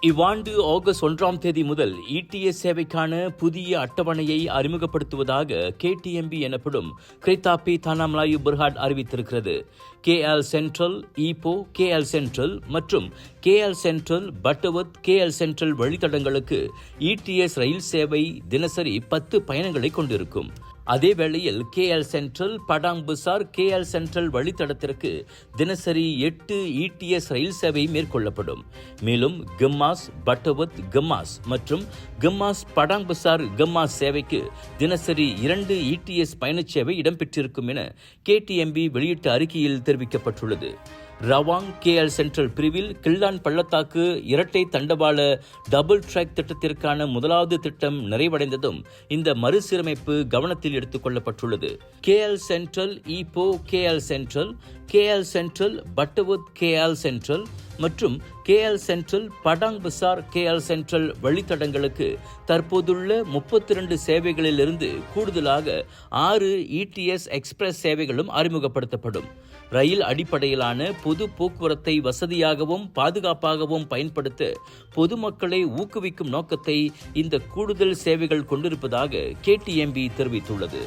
இவ்வாண்டு ஆகஸ்ட் 1 முதல் ETS சேவைக்கான புதிய அட்டவணையை அறிமுகப்படுத்துவதாக KTMB எனப்படும் கிரேத்தாபி தானாமலாயு பெர்ஹாட் அறிவித்திருக்கிறது. KL central, Ipoh, KL central மற்றும் KL central, Butterworth, KL central வழித்தடங்களுக்கு ETS ரயில் சேவை தினசரி 10 பயணங்களை கொண்டிருக்கும். அதேவேளையில் KL central, Padang Besar, KL central வழித்தடத்திற்கு தினசரி 8 ETS ரயில் சேவை மேற்கொள்ளப்படும். மேலும் கம்மாஸ், பட்டர்வர்த், கம்மாஸ் மற்றும் கம்மாஸ் படாங் பசார் கம்மாஸ் சேவைக்கு தினசரி 2 ETS பயணச்சேவை இடம்பெற்றிருக்கும் என KTMB வெளியிட்ட அறிக்கையில் தெரிவிக்கப்பட்டுள்ளது. ரவாங் KL சென்ட்ரல் பிரிவில் கிள்ளான் பள்ளத்தாக்கு இரட்டை தண்டவாள டபுள் டிராக் திட்டத்திற்கான முதலாவது திட்டம் நிறைவடைந்ததும் இந்த மறுசீரமைப்பு கவனத்தில் எடுத்துக் கொள்ளப்பட்டுள்ளது. KL central, Ipoh, KL central, KL central, Butterworth, KL central மற்றும் KL central, Padang Besar, KL central வழித்தடங்களுக்கு தற்போதுள்ள 32 சேவைகளிலிருந்து கூடுதலாக 6 ETS எக்ஸ்பிரஸ் சேவைகளும் அறிமுகப்படுத்தப்படும். ரயில் அடிப்படையிலான பொது போக்குவரத்தை வசதியாகவும் பாதுகாப்பாகவும் பயன்படுத்த பொதுமக்களை ஊக்குவிக்கும் நோக்கத்தை இந்த கூடுதல் சேவைகள் கொண்டிருப்பதாக KTMB தெரிவித்துள்ளது.